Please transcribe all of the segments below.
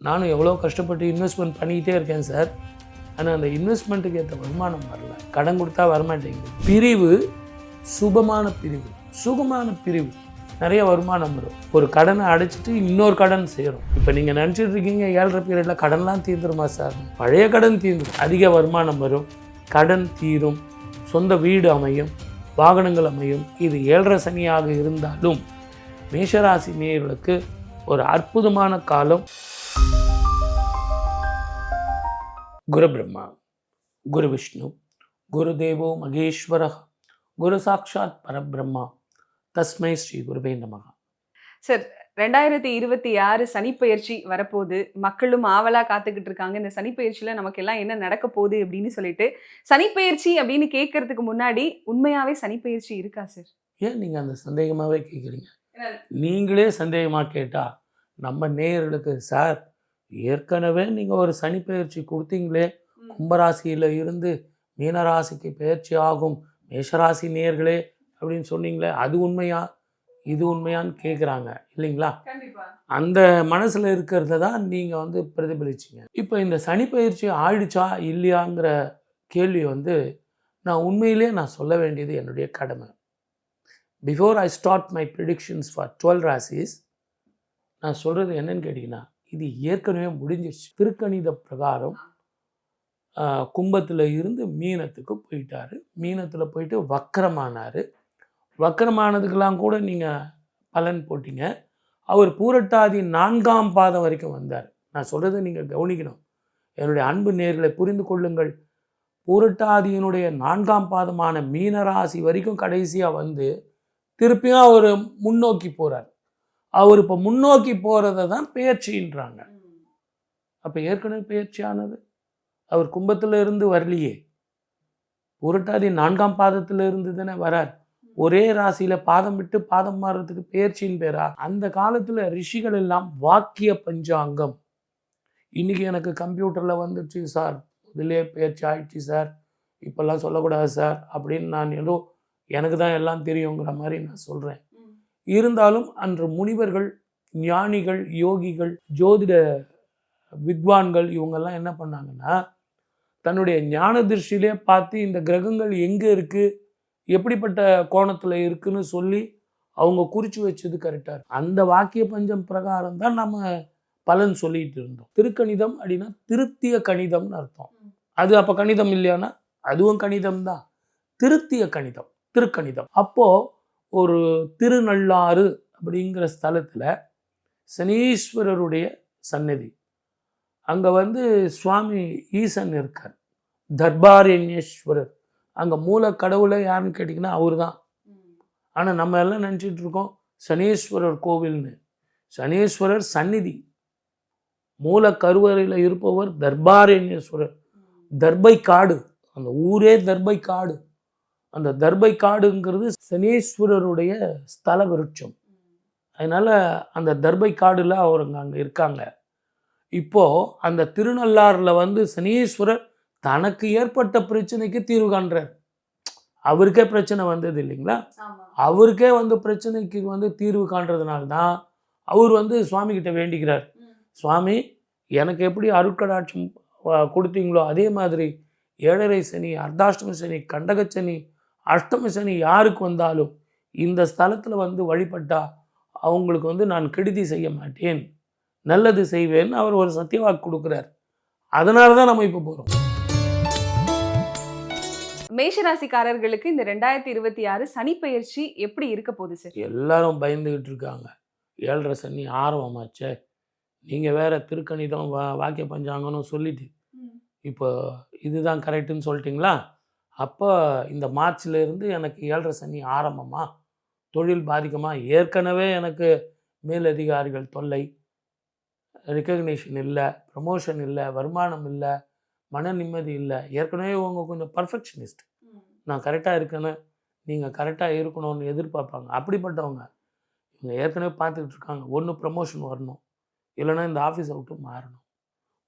நானும் எவ்வளோ கஷ்டப்பட்டு இன்வெஸ்ட்மெண்ட் பண்ணிக்கிட்டே இருக்கேன் சார், ஆனால் அந்த இன்வெஸ்ட்மெண்ட்டுக்கு ஏற்ற வருமானம் வரல, கடன் கொடுத்தா வரமாட்டேங்குது. பிரிவு சுபமான பிரிவு, சுகமான பிரிவு, நிறைய வருமானம் வரும். ஒரு கடனை அடைச்சிட்டு இன்னொரு கடன் சேரும். இப்போ நீங்கள் நினச்சிட்டு இருக்கீங்க 7.5 பீரியடில் கடன்லாம் தீர்ந்துருமா சார்? பழைய கடன் தீர்ந்துடும், அதிக வருமானம் வரும், கடன் தீரும், சொந்த வீடு அமையும், வாகனங்கள் அமையும். இது 7.5 சனியாக இருந்தாலும் மேஷராசி நேயர்களுக்கு ஒரு அற்புதமான காலம். குரு பிரம்மா, குரு விஷ்ணு, குரு தேவோ மகேஸ்வர, குரு சாட்சாத் பரபிரம்மா, தஸ்மை ஸ்ரீ குருவே நமஹ. சார், 2026 சனிப்பெயர்ச்சி வரப்போகுது. மக்களும் ஆவலா காத்துக்கிட்டு இருக்காங்க. இந்த சனிப்பெயர்ச்சியில் நமக்கு எல்லாம் என்ன நடக்க போகுது அப்படின்னு சொல்லிட்டு, சனிப்பெயர்ச்சி அப்படின்னு கேட்கறதுக்கு முன்னாடி உண்மையாவே சனிப்பெயர்ச்சி இருக்கா சார்? ஏன் நீங்கள் அந்த சந்தேகமாகவே கேட்குறீங்க? நீங்களே சந்தேகமாக கேட்டால் நம்ம நேயர்களுக்கு, சார் ஏற்கனவே நீங்கள் ஒரு சனிப்பெயர்ச்சி கொடுத்தீங்களே, கும்பராசியில் இருந்து மீனராசிக்கு பயிற்சி ஆகும் மேஷராசி நேயர்களே அப்படின்னு சொன்னீங்களே, அது உண்மையா இது உண்மையான்னு கேட்குறாங்க இல்லைங்களா? அந்த மனசில் இருக்கிறத தான் நீங்கள் பிரதிபலிச்சிங்க. இப்போ இந்த சனிப்பெயர்ச்சி ஆயிடுச்சா இல்லையாங்கிற கேள்வி நான் உண்மையிலே சொல்ல வேண்டியது என்னுடைய கடமை. Before I start my predictions for 12 ராசிஸ், நான் சொல்கிறது என்னன்னு கேட்டிங்கன்னா, இது ஏற்கனவே முடிஞ்சிருச்சு. திருக்கணித பிரகாரம் கும்பத்தில் இருந்து மீனத்துக்கு போயிட்டார். மீனத்தில் போயிட்டு வக்கரமானார். வக்கரமானதுக்கெல்லாம் கூட நீங்கள் பலன் போட்டிங்க. அவர் பூரட்டாதி 4ஆம் பாதம் வரைக்கும் வந்தார். நான் சொல்கிறத நீங்கள் கவனிக்கணும். என்னுடைய அன்பு நேயர்களை புரிந்து கொள்ளுங்கள். பூரட்டாதியினுடைய 4ஆம் பாதமான மீனராசி வரைக்கும் கடைசியாக திருப்பியும் அவர் முன்னோக்கி போகிறார். அவர் இப்போ முன்னோக்கி போகிறத தான் பெயர்ச்சின்றாங்க. அப்போ ஏற்கனவே பெயர்ச்சியானது அவர் கும்பத்தில் இருந்து வரலையே, பூரட்டாதி 4ஆம் பாதத்தில் இருந்து தானே வரார். ஒரே ராசியில் பாதம் விட்டு பாதம் மாறுறதுக்கு பெயர்ச்சின்னு பேரா? அந்த காலத்தில் ரிஷிகள் எல்லாம் வாக்கிய பஞ்சாங்கம், இன்றைக்கி எனக்கு கம்ப்யூட்டரில் வந்துடுச்சு சார், இதிலே பெயர்ச்சி ஆயிடுச்சு சார், இப்போல்லாம் சொல்லக்கூடாது சார் அப்படின்னு நான் ஏதோ எனக்கு தான் எல்லாம் தெரியுங்கிற மாதிரி நான் சொல்கிறேன். இருந்தாலும் அன்று முனிவர்கள், ஞானிகள், யோகிகள், ஜோதிட வித்வான்கள் இவங்கெல்லாம் என்ன பண்ணாங்கன்னா, தன்னுடைய ஞான திருஷ்டிலே பார்த்து இந்த கிரகங்கள் எங்கே இருக்குது, எப்படிப்பட்ட கோணத்தில் இருக்குன்னு சொல்லி அவங்க குறித்து வச்சது கரெக்டாக இருக்கு. அந்த வாக்கிய பஞ்சம் பிரகாரம் தான் நம்ம பலன் சொல்லிட்டு இருந்தோம். திருக்கணிதம் அப்படின்னா திருத்திய கணிதம்னு அர்த்தம். அது அப்போ கணிதம் இல்லையானா அதுவும் கணிதம் தான். திருத்திய கணிதம், திருக்கணிதம். அப்போது ஒரு திருநள்ளாறு அப்படிங்கிற ஸ்தலத்தில் சனீஸ்வரருடைய சன்னதி, அங்கே சுவாமி ஈசன் இருக்கார், தர்பாரண்யேஸ்வரர். அங்கே மூல கடவுளை யாருன்னு கேட்டிங்கன்னா அவர் தான். ஆனால் நம்ம எல்லாம் நினச்சிட்டு இருக்கோம் சனீஸ்வரர் கோவில்னு. சனீஸ்வரர் சந்நிதி, மூல கருவறையில் இருப்பவர் தர்பாரண்யேஸ்வரர். தர்பை காடு, அந்த ஊரே தர்பை காடு. அந்த தர்பை காடுங்கிறது சனீஸ்வரருடைய ஸ்தல விருட்சம். அதனால் அந்த தர்பை காடில் அவருங்க அங்கே இருக்காங்க. இப்போது அந்த திருநள்ளாறில் சனீஸ்வரர் தனக்கு ஏற்பட்ட பிரச்சனைக்கு தீர்வு காண்றார். அவருக்கே பிரச்சனை வந்தது இல்லைங்களா? அவருக்கே பிரச்சனைக்கு தீர்வு காண்றதுனால்தான் அவர் சுவாமிகிட்ட வேண்டிக்கிறார். சுவாமி, எனக்கு எப்படி அருட்கடாட்சம் கொடுத்தீங்களோ அதே மாதிரி 7.5 சனி, அர்த்தாஷ்டம சனி, கண்டக சனி, அஷ்டம சனி யாருக்கு வந்தாலும் இந்த ஸ்தலத்தில் வழிபட்டா அவங்களுக்கு நான் கெடுதி செய்ய மாட்டேன், நல்லது செய்வேன்னு அவர் ஒரு சத்தியவாக்கு கொடுக்குறார். அதனால தான் நம்ம இப்போ போகிறோம். மேஷராசிக்காரர்களுக்கு இந்த 2026 சனிப்பெயர்ச்சி எப்படி இருக்க போகுது சார்? எல்லாரும் பயந்துகிட்டு இருக்காங்க. 7.5 சனி ஆரம்பமாச்சே, நீங்கள் வேற திருக்கணிதம் வாக்கிய பஞ்சாங்கன்னு சொல்லிட்டு இப்போ இதுதான் கரெக்டுன்னு சொல்லிட்டிங்களா? அப்போ இந்த மார்ச்லேருந்து எனக்கு 7.5 சனி ஆரம்பமா, தொழில் பாதிக்குமா? ஏற்கனவே எனக்கு மேலதிகாரிகள் தொல்லை, ரெக்கக்னேஷன் இல்லை, ப்ரமோஷன் இல்லை, வருமானம் இல்லை, மன நிம்மதி இல்லை. ஏற்கனவே இவங்க கொஞ்சம் பர்ஃபெக்ஷனிஸ்ட். நான் கரெக்டாக இருக்கேன்னு, நீங்கள் கரெக்டாக இருக்கணும்னு எதிர்பார்ப்பாங்க. அப்படிப்பட்டவங்க இவங்க ஏற்கனவே பார்த்துக்கிட்டு இருக்காங்க. ஒன்று ப்ரமோஷன் வரணும், இல்லைன்னா இந்த ஆஃபீஸை விட்டு மாறணும்.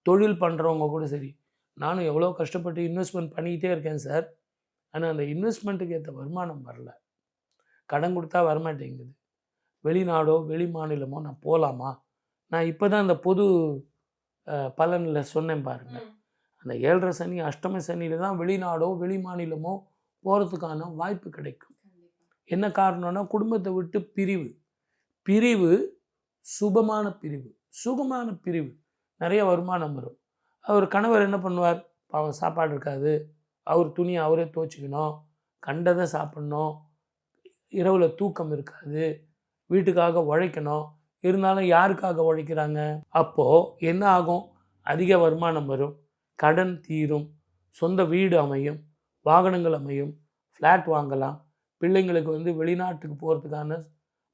தொழில் பண்ணுறவங்க கூட சரி, நானும் எவ்வளோ கஷ்டப்பட்டு இன்வெஸ்ட்மெண்ட் பண்ணிக்கிட்டே இருக்கேன் சார், ஆனால் அந்த இன்வெஸ்ட்மெண்ட்டுக்கு ஏற்ற வருமானம் வரல, கடன் கொடுத்தா வரமாட்டேங்குது, வெளிநாடோ வெளி மாநிலமோ நான் போகலாமா, நான் இப்போ தான் இந்த பொது பலனில் சொன்னேன் பாருங்கள். அந்த 7.5 சனி அஷ்டம சனியில் தான் வெளிநாடோ வெளி மாநிலமோ போகிறதுக்கான வாய்ப்பு கிடைக்கும். என்ன காரணம்னா குடும்பத்தை விட்டு பிரிவு சுபமான பிரிவு, சுகமான பிரிவு, நிறைய வருமானம் வரும். அவர் கணவர் என்ன பண்ணுவார், பாவம் சாப்பாடு இருக்காது, அவர் துணியை அவரே துவைச்சிக்கணும், கண்டதை சாப்பிட்ணும், இரவில் தூக்கம் இருக்காது, வீட்டுக்காக உழைக்கணும். இருந்தாலும் யாருக்காக உழைக்கிறாங்க? அப்போது என்ன ஆகும், அதிக வருமானம் வரும், கடன் தீரும், சொந்த வீடு அமையும், வாகனங்கள் அமையும், ஃப்ளாட் வாங்கலாம், பிள்ளைங்களுக்கு வெளிநாட்டுக்கு போகிறதுக்கான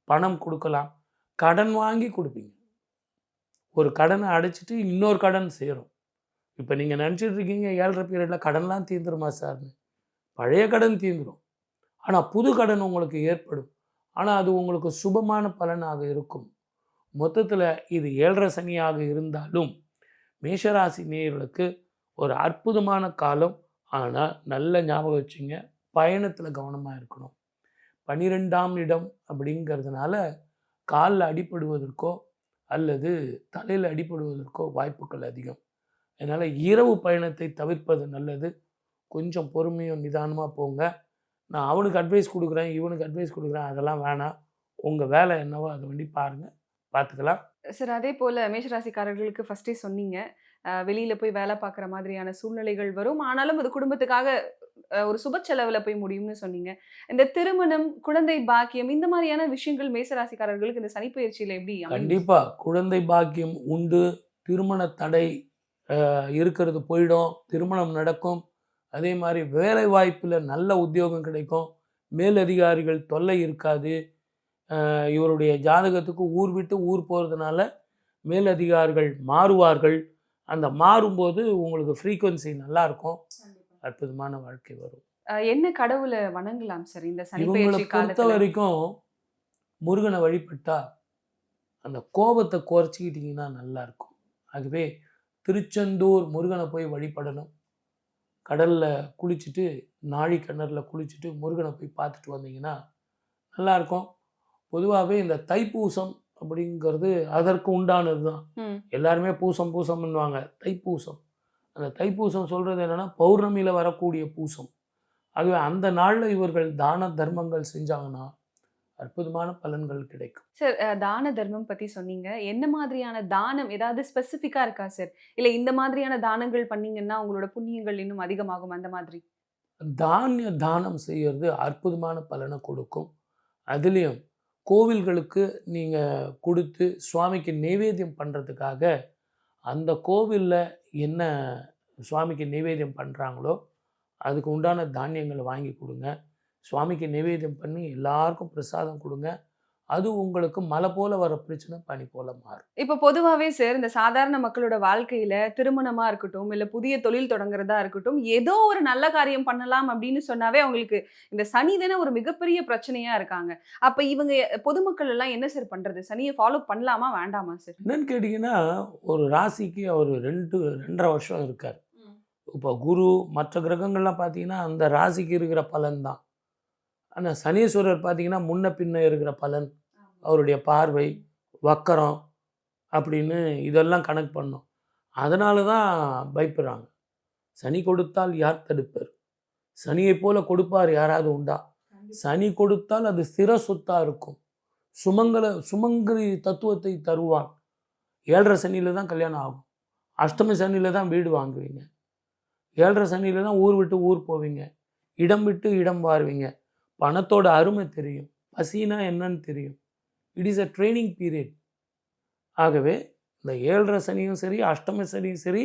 பணம் கொடுக்கலாம். கடன் வாங்கி கொடுப்பீங்க, ஒரு கடனை அடைச்சிட்டு இன்னொரு கடன் சேரும். இப்போ நீங்கள் நினச்சிட்டு இருக்கீங்க 7.5 பீரியடில் கடன்லாம் தீர்ந்துருமா சார்னு. பழைய கடன் தீர்ந்துடும், ஆனால் புது கடன் உங்களுக்கு ஏற்படும். ஆனால் அது உங்களுக்கு சுபமான பலனாக இருக்கும். மொத்தத்தில் இது 7.5 சனியாக இருந்தாலும் மேஷராசி நேயர்களுக்கு ஒரு அற்புதமான காலம். ஆனால் நல்ல ஞாபகம் வச்சுங்க, பயணத்தில் கவனமாக இருக்கணும். 12ஆம் இடம் அப்படிங்கிறதுனால காலில் அடிபடுவதற்கோ அல்லது தலையில் அடிபடுவதற்கோ வாய்ப்புகள் அதிகம். அதனால் இரவு பயணத்தை தவிர்ப்பது நல்லது. கொஞ்சம் பொறுமையும் நிதானமாக போங்க. நான் அவனுக்கு அட்வைஸ் கொடுக்குறேன், இவனுக்கு அட்வைஸ் கொடுக்குறேன், அதெல்லாம் வேணாம். உங்கள் வேலை என்னவோ அதை வேண்டி பாருங்கள், பார்த்துக்கலாம். சார், அதே போல் மேஷராசிக்காரர்களுக்கு ஃபஸ்ட்டே சொன்னீங்க, வெளியில் போய் வேலை பார்க்குற மாதிரியான சூழ்நிலைகள் வரும், ஆனாலும் அது குடும்பத்துக்காக ஒரு சுப செலவில் போய் முடியும்னு சொன்னீங்க. இந்த திருமணம், குழந்தை பாக்கியம், இந்த மாதிரியான விஷயங்கள் மேஷராசிக்காரர்களுக்கு இந்த சனிப்பெயர்ச்சியில் எப்படி? கண்டிப்பாக குழந்தை பாக்கியம் உண்டு, திருமண தடை இருக்கிறது போயிடும், திருமணம் நடக்கும். அதே மாதிரி வேலை வாய்ப்பில் நல்ல உத்தியோகம் கிடைக்கும், மேலதிகாரிகள் தொல்லை இருக்காது. இவருடைய ஜாதகத்துக்கு ஊர் விட்டு ஊர் போகிறதுனால மேலதிகாரிகள் மாறுவார்கள். அந்த மாறும்போது உங்களுக்கு ஃப்ரீக்குவன்சி நல்லாயிருக்கும், அற்புதமான வாழ்க்கை வரும். என்ன கடவுளை வணங்கலாம் சார் இந்த இவங்களை சனிப்பெயர்ச்சி பொறுத்த காலத்துல? வரைக்கும் முருகனை வழிபட்டா அந்த கோபத்தை குறைச்சிக்கிட்டிங்கன்னா நல்லாயிருக்கும். ஆகவே திருச்செந்தூர் முருகனை போய் வழிபடணும். கடலில் குளிச்சுட்டு, நாழி கிணறுல குளிச்சுட்டு முருகனை போய் பார்த்துட்டு வந்தீங்கன்னா நல்லாயிருக்கும். பொதுவாகவே இந்த தைப்பூசம் அப்படிங்கிறது அதற்கு உண்டானது தான். எல்லாருமே பூசம் பூசம்னுவாங்க, தைப்பூசம். அந்த தைப்பூசம் சொல்கிறது என்னென்னா பௌர்ணமியில் வரக்கூடிய பூசம். ஆகவே அந்த நாளில் இவர்கள் தான தர்மங்கள் செஞ்சாங்கன்னா அற்புதமான பலன்கள் கிடைக்கும். சார், தான தர்மம் பற்றி சொன்னீங்க. என்ன மாதிரியான தானம், ஏதாவது ஸ்பெசிஃபிக்காக இருக்கா சார்? இல்லை இந்த மாதிரியான தானங்கள் பண்ணீங்கன்னா உங்களோட புண்ணியங்கள் இன்னும் அதிகமாகும் அந்த மாதிரி? தானிய தானம் செய்கிறது அற்புதமான பலனை கொடுக்கும். அதுலேயும் கோவில்களுக்கு நீங்கள் கொடுத்து சுவாமிக்கு நைவேத்தியம் பண்ணுறதுக்காக அந்த கோவிலில் என்ன சுவாமிக்கு நைவேத்தியம் பண்ணுறாங்களோ அதுக்கு உண்டான தானியங்களை வாங்கி கொடுங்க. சுவாமிக்கு நைவேத்தியம் பண்ணி எல்லாருக்கும் பிரசாதம் கொடுங்க. அது உங்களுக்கு மழை போல வர பிரச்சனை பனி போல மாறும். இப்போ பொதுவாகவே சார், இந்த சாதாரண மக்களோட வாழ்க்கையில திருமணமா இருக்கட்டும், இல்லை புதிய தொழில் தொடங்குறதா இருக்கட்டும், ஏதோ ஒரு நல்ல காரியம் பண்ணலாம் அப்படின்னு சொன்னாவே அவங்களுக்கு இந்த சனி தானே ஒரு மிகப்பெரிய பிரச்சனையா இருக்காங்க. அப்ப இவங்க பொதுமக்கள் எல்லாம் என்ன சார் பண்றது? சனியை ஃபாலோ பண்ணலாமா வேண்டாமா சார்? என்னன்னு கேட்டிங்கன்னா, ஒரு ராசிக்கு அவர் 2.5 வருஷம் இருக்கார். இப்போ குரு மற்ற கிரகங்கள்லாம் பார்த்தீங்கன்னா அந்த ராசிக்கு இருக்கிற பலன் தான். ஆனால் சனீஸ்வரர் பார்த்தீங்கன்னா முன்ன பின்ன இருக்கிற பலன், அவருடைய பார்வை, வக்கரம் அப்படின்னு இதெல்லாம் கணக்கு பண்ணோம். அதனால தான் பயப்படுறாங்க. சனி கொடுத்தால் யார் தடுப்பர்? சனியை போல கொடுப்பார் யாராவது உண்டா? சனி கொடுத்தால் அது ஸ்திர சொத்தாக இருக்கும். சுமங்கலி தத்துவத்தை தருவான். 7.5 சனியில் தான் கல்யாணம் ஆகும், அஷ்டமி சனியில் தான் வீடு வாங்குவீங்க, 7.5 சனியில் தான் ஊர் விட்டு ஊர் போவீங்க, இடம் விட்டு இடம் வாருவீங்க. பணத்தோட அருமை தெரியும், பசினா என்னன்னு தெரியும். It is a training period. ஆகவே இந்த 7.5 சனியும் சரி அஷ்டம சனியும் சரி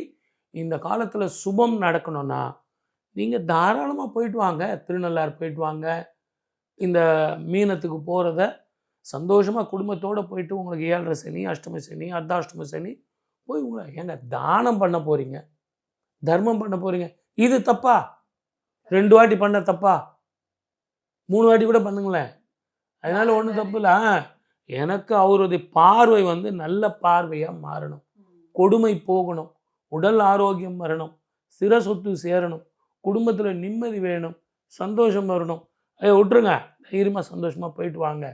இந்த காலத்தில் சுபம் நடக்கணும்னா நீங்கள் தாராளமாக போயிட்டு வாங்க. திருநள்ளாறு போயிட்டு வாங்க. இந்த மீனத்துக்கு போகிறத சந்தோஷமாக குடும்பத்தோடு போயிட்டு உங்களுக்கு 7.5 சனி அஷ்டம சனி அர்த்தாஷ்டம சனி போய் உங்களை ஏங்க தானம் பண்ண போகிறீங்க, தர்மம் பண்ண போகிறீங்க. இது தப்பா? 2 வாட்டி பண்ண தப்பா? 3 வாட்டி கூட பண்ணுங்களேன், அதனால ஒன்றும் தப்பு இல்லை. எனக்கு அவருடைய பார்வை நல்ல பார்வையாக மாறணும், கொடுமை போகணும், உடல் ஆரோக்கியம் வரணும், சிற சொத்து சேரணும், குடும்பத்தில் நிம்மதி வேணும், சந்தோஷம் வரணும். விட்டுருங்க, தைரியமாக சந்தோஷமாக போயிட்டு வாங்க.